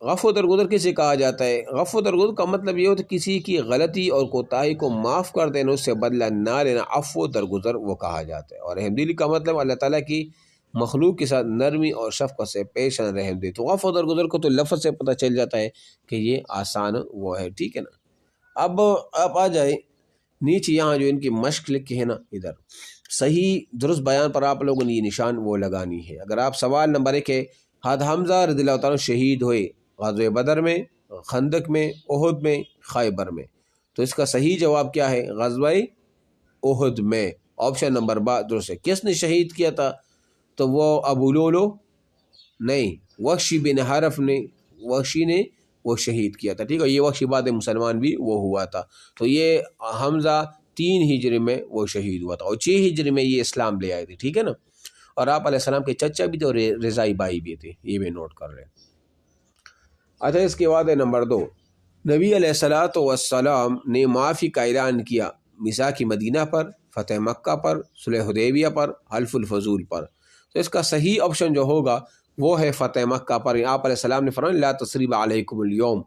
غفو درگزر کسے کہا جاتا ہے؟ غفو درگزر کا مطلب یہ ہوتا ہے کسی کی غلطی اور کوتاہی کو معاف کر دینا، اس سے بدلہ نہ لینا، عفو درگزر وہ کہا جاتا ہے۔ اور رحمدلی کا مطلب اللہ تعالیٰ کی مخلوق کے ساتھ نرمی اور شفقت سے پیش آنا، رحم دے۔ تو غفو درگزر کو تو لفظ سے پتہ چل جاتا ہے کہ یہ آسان وہ ہے، ٹھیک ہے نا۔ اب آپ آ جائیں نیچے، یہاں جو ان کی مشق لکھی ہے نا، ادھر صحیح درست بیان پر آپ لوگوں نے یہ نشان وہ لگانی ہے۔ اگر آپ سوال نمبر 1 ہے، حمزہ رضی اللہ تعالیٰ شہید ہوئے غزوہ بدر میں، خندق میں، احد میں، خیبر میں، تو اس کا صحیح جواب کیا ہے؟ غزوہ احد میں، آپشن نمبر با درست ہے۔ کس نے شہید کیا تھا؟ تو وہ ابو لولو نہیں، وحشی بن حرف نے، وحشی نے وہ شہید کیا تھا، ٹھیک ہے۔ یہ وحشی بعد مسلمان بھی وہ ہوا تھا، تو یہ حمزہ 3 ہجری میں وہ شہید ہوا تھا، اور 6 ہجری میں یہ اسلام لے آئے تھے، ٹھیک ہے نا۔ اور آپ علیہ السلام کے چچا بھی تھے اور رضائی بائی بھی تھے، یہ بھی نوٹ کر لیں۔ اچھا، اس کے بعد ہے نمبر 2، نبی علیہ السلام نے معافی کا اعلان کیا میثاق مدینہ پر، فتح مکہ پر، صلح حدیبیہ پر، حلف الفضول پر۔ تو اس کا صحیح آپشن جو ہوگا وہ ہے فتح مکہ پر۔ آپ علیہ السلام نے فرمایا لا تثریب علیکم اليوم،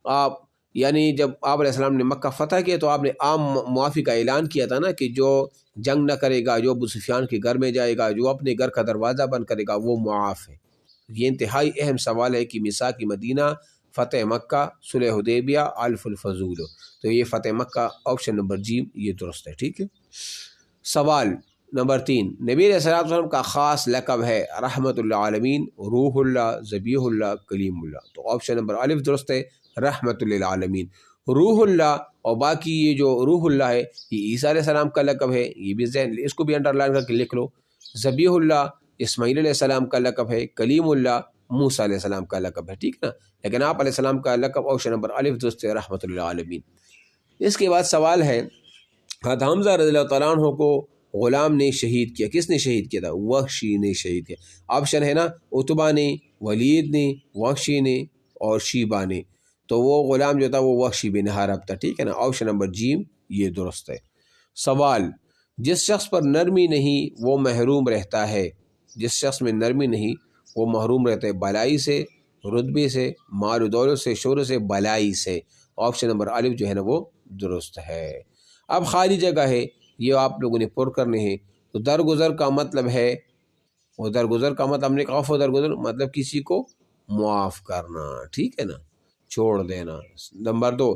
آپ یعنی جب آپ علیہ السلام نے مکہ فتح کیا تو آپ نے عام معافی کا اعلان کیا تھا نا، کہ جو جنگ نہ کرے گا، جو ابو سفیان کے گھر میں جائے گا، جو اپنے گھر کا دروازہ بند کرے گا، وہ معاف ہے۔ یہ انتہائی اہم سوال ہے کہ میثاق مدینہ، فتح مکہ، صلح حدیبیہ، حلف الفضول، تو یہ فتح مکہ آپشن نمبر جی یہ درست ہے، ٹھیک ہے۔ سوال نمبر 3، نبی علیہ السلام کا خاص لقب ہے رحمت اللہ عالمین، روح اللہ، ذبیح اللہ، کلیم اللہ، تو آپشن نمبر الف درست ہے، رحمت للعالمین۔ روح اللہ اور باقی یہ جو روح اللہ ہے یہ عیسیٰ علیہ السلام کا لقب ہے، یہ بھی ذہن، اس کو بھی انڈر لائن کر کے لکھ لو۔ ذبیح اللہ اسماعیل علیہ السلام کا لقب ہے، کلیم اللہ موسیٰ علیہ السلام کا لقب ہے، ٹھیک ہے نا۔ لیکن آپ علیہ السلام کا لقب آپشن نمبر الف درست ہے، رحمت للعالمین۔ اس کے بعد سوال ہے، حمزہ رضی اللہ تعالیٰ عنہ کو غلام نے شہید کیا، کس نے شہید کیا تھا؟ وحشی نے شہید کیا۔ آپشن ہے نا، عتبہ نے، ولید نے، وحشی نے اور شیبہ نے، تو وہ غلام جو تھا وہ وحشی بن حرب تھا، ٹھیک ہے نا۔ آپشن نمبر جی یہ درست ہے۔ سوال، جس شخص پر نرمی نہیں وہ محروم رہتا ہے، جس شخص میں نرمی نہیں وہ محروم رہتا ہے، بلائی سے، رتبے سے، مال و دولت سے، شہرت سے، بلائی سے۔ آپشن نمبر الف جو ہے نا وہ درست ہے۔ اب خالی جگہ ہے، یہ آپ لوگوں نے پر کرنے ہیں۔ تو درگزر کا مطلب ہے، وہ درگزر کا مطلب ہم نے کہا، درگزر مطلب کسی کو معاف کرنا، ٹھیک ہے نا، چھوڑ دینا۔ نمبر 2،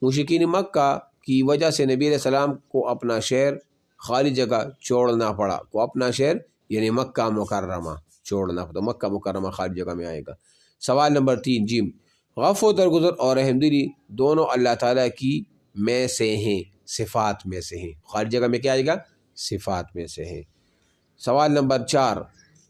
مشرکین مکہ کی وجہ سے نبی علیہ السلام کو اپنا شہر خالی جگہ چھوڑنا پڑا، کو اپنا شہر یعنی مکہ مکرمہ چھوڑنا پڑا، مکہ مکرمہ خالی جگہ میں آئے گا۔ سوال نمبر 3 جیم، غفو درگزر اور رحمدلی دونوں اللہ تعالیٰ کی میں سے ہیں، صفات میں سے ہیں، خالی جگہ میں کیا آئے گا؟ صفات میں سے ہیں۔ سوال نمبر 4،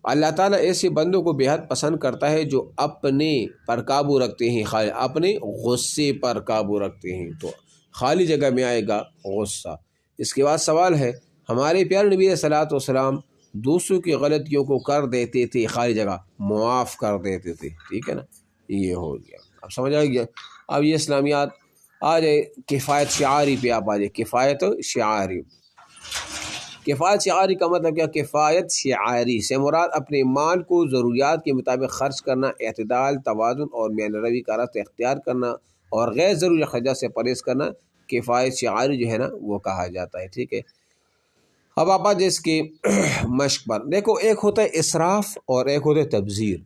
اللہ تعالیٰ ایسے بندوں کو بے حد پسند کرتا ہے جو اپنے پر قابو رکھتے ہیں، اپنے غصے پر قابو رکھتے ہیں، تو خالی جگہ میں آئے گا غصہ۔ اس کے بعد سوال ہے، ہمارے پیارے نبی علیہ السلام دوسروں کی غلطیوں کو کر دیتے تھے، خالی جگہ معاف کر دیتے تھے، ٹھیک ہے نا، یہ ہو گیا۔ اب سمجھ آ گیا۔ اب یہ اسلامیات آ جائے کفایت شعاری پہ، آپ آ جائے کفایت شعاری۔ کفایت شعاری کا مطلب کیا؟ کفایت شعاری سے مراد اپنے مال کو ضروریات کے مطابق خرچ کرنا، اعتدال، توازن اور میانہ روی کا راستہ اختیار کرنا اور غیر ضروری اخراجات سے پرہیز کرنا، کفایت شعاری جو ہے نا وہ کہا جاتا ہے، ٹھیک ہے۔ اب آپ آ جائے اس کے مشق پر۔ دیکھو، ایک ہوتا ہے اسراف اور ایک ہوتا ہے تبذیر۔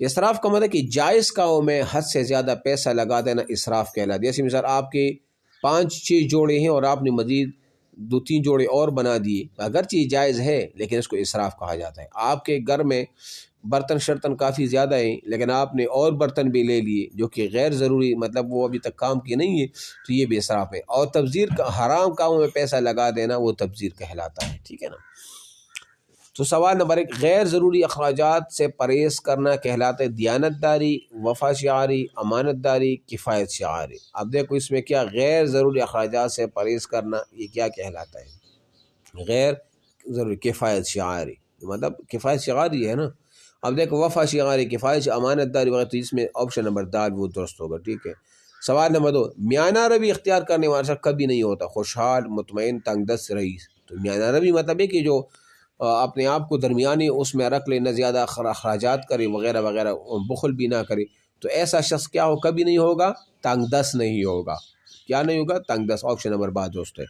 اسراف کا مطلب کہ جائز کاموں میں حد سے زیادہ پیسہ لگا دینا اسراف کہلاتا ہے۔ جیسے مثال آپ کے 5-6 جوڑے ہیں اور آپ نے مزید 2-3 جوڑے اور بنا دیے، اگرچہ یہ جائز ہے لیکن اس کو اسراف کہا جاتا ہے۔ آپ کے گھر میں برتن شرتن کافی زیادہ ہیں لیکن آپ نے اور برتن بھی لے لیے جو کہ غیر ضروری، مطلب وہ ابھی تک کام کی نہیں ہے، تو یہ بھی اسراف ہے۔ اور تبذیر کا حرام کاموں میں پیسہ لگا دینا وہ تبذیر کہلاتا ہے، ٹھیک ہے نا۔ تو سوال نمبر 1، غیر ضروری اخراجات سے پرہیز کرنا کہلاتا ہے دیانت داری، وفا شعاری، امانت داری، کفایت شعاری۔ اب دیکھو اس میں کیا غیر ضروری اخراجات سے پرہیز کرنا، یہ کیا کہلاتا ہے؟ غیر ضروری کفایت شعاری، مطلب کفایت شعاری ہے نا۔ اب دیکھو وفا شعاری، کفایت، امانت داری وغیرہ، تو اس میں آپشن نمبر دال وہ درست ہوگا، ٹھیک ہے۔ سوال نمبر 2، میانہ روی اختیار کرنے والا شخص کبھی نہیں ہوتا خوشحال، مطمئن، تنگ دست رئیس۔ تو میانہ روی مطلب ہے کہ جو اپنے آپ کو درمیانی اس میں رکھ لے، نہ زیادہ اخراجات کرے وغیرہ وغیرہ، بخل بھی نہ کرے، تو ایسا شخص کیا ہو کبھی نہیں ہوگا، تنگ دست نہیں ہوگا. کیا نہیں ہوگا؟ تنگ دست. آپشن نمبر 12 دوست ہے.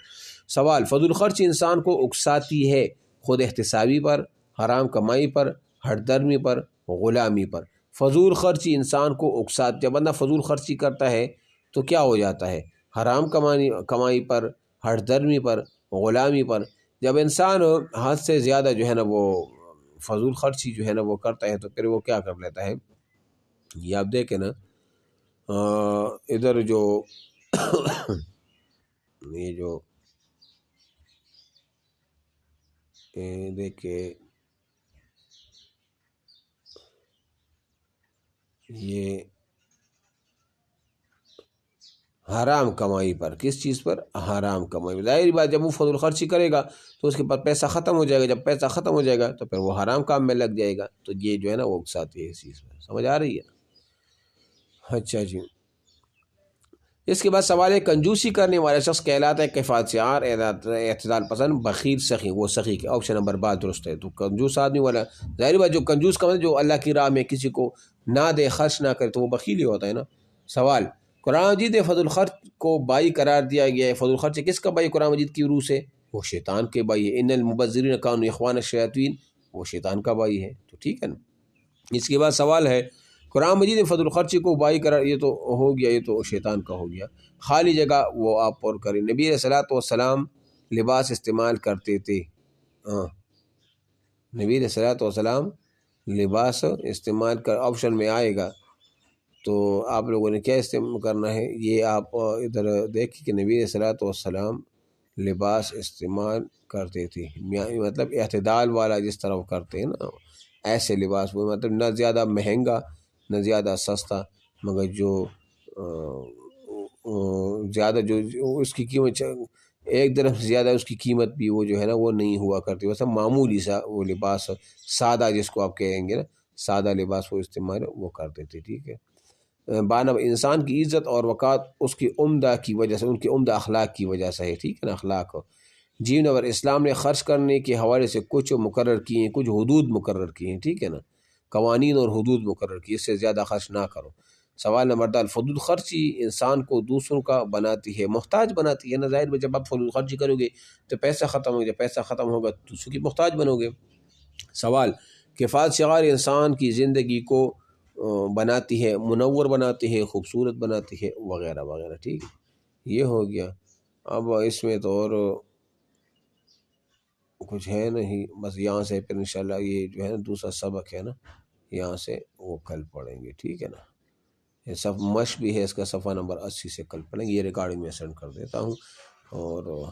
سوال: فضول خرچ انسان کو اکساتی ہے خود احتسابی پر، حرام کمائی پر، ہٹ درمی پر، غلامی پر. فضول خرچی انسان کو اکساتی، جب بندہ فضول خرچی کرتا ہے تو کیا ہو جاتا ہے؟ حرام کمائی پر، ہٹ درمی پر، غلامی پر. جب انسان حد سے زیادہ جو ہے نا وہ فضول خرچی جو ہے نا وہ کرتا ہے تو پھر وہ کیا کر لیتا ہے؟ یہ آپ دیکھیں نا ادھر جو یہ جو دیکھے یہ حرام کمائی پر، کس چیز پر؟ حرام کمائی پر. ظاہری بات جب وہ فضول خرچی کرے گا تو اس کے پاس پیسہ ختم ہو جائے گا. جب پیسہ ختم ہو جائے گا تو پھر وہ حرام کام میں لگ جائے گا. تو یہ جو ہے نا وہ اکساتی ہے اس چیز پر. سمجھ آ رہی ہے؟ اچھا جی. اس کے بعد سوال ہے: کنجوسی کرنے والا شخص کہلاتا ہے کفایت شعار، اعتدال پسند، بخیل، سخی. وہ سخی کے آپشن نمبر 12 درست ہے. تو کنجوس آدمی والا، ظاہر بات جو کنجوس کا مطلب جو اللہ کی راہ میں کسی کو نہ دے، خرچ نہ کرے، تو وہ بخیل ہی ہوتا ہے نا. سوال: قرآن مجید میں فضل خرچ کو بائی قرار دیا گیا ہے. فضل خرچ کس کا بائی قرآن مجید کی روح سے؟ وہ شیطان کے بائی ہے. ان المبذرین کانوا اخوان الشیاطین، وہ شیطان کا بائی ہے. تو ٹھیک ہے نا. اس کے بعد سوال ہے: قرآن مجید میں فضل خرچی کو بائی قرار، یہ تو ہو گیا، یہ تو شیطان کا ہو گیا. خالی جگہ وہ آپ پر کریں. نبی علیہ الصلوۃ والسلام لباس استعمال کرتے تھے. ہاں، نبی علیہ الصلوۃ والسلام لباس استعمال کر، آپشن میں آئے گا. تو آپ لوگوں نے کیا استعمال کرنا ہے؟ یہ آپ ادھر دیکھیں کہ نبی علیہ الصلوۃ والسلام لباس استعمال کرتے تھے، مطلب اعتدال والا جس طرح وہ کرتے ہیں نا ایسے لباس. وہ مطلب نہ زیادہ مہنگا نہ زیادہ سستا، مگر جو زیادہ جو اس کی قیمت 1 درہم سے زیادہ اس کی قیمت بھی وہ جو ہے نا وہ نہیں ہوا کرتی. ویسا معمولی سا وہ لباس، سادہ جس کو آپ کہیں گے نا، سادہ لباس وہ استعمال وہ کرتے تھے. ٹھیک ہے. بانب انسان کی عزت اور وقار اس کی عمدہ کی وجہ سے، ان کے عمدہ اخلاق کی وجہ سے ہے. ٹھیک ہے نا، اخلاق. جی نمبر اسلام نے خرچ کرنے کے حوالے سے کچھ مقرر کیے ہیں، کچھ حدود مقرر کیے ہیں. ٹھیک ہے نا، قوانین اور حدود مقرر کیے، اس سے زیادہ خرچ نہ کرو. سوال نمبر 10: فضول خرچی انسان کو دوسروں کا بناتی ہے، محتاج بناتی ہے نا. ظاہر میں جب آپ فضول خرچی کرو گے تو پیسہ ختم ہوگا، جب پیسہ ختم ہوگا تو دوسروں کی محتاج بنو گے. سوال: کفایت شعار انسان کی زندگی کو بناتی ہے، منور بناتی ہے، خوبصورت بناتی ہے، وغیرہ وغیرہ. ٹھیک ہے، یہ ہو گیا. اب اس میں تو اور کچھ ہے نہیں، بس یہاں سے پھر انشاءاللہ یہ جو ہے نا دوسرا سبق ہے نا، یہاں سے وہ کل پڑھیں گے. ٹھیک ہے نا. یہ سب مشق بھی ہے اس کا، صفحہ نمبر 80 سے کل پڑھیں گے. یہ ریکارڈنگ میں سینڈ کر دیتا ہوں. اور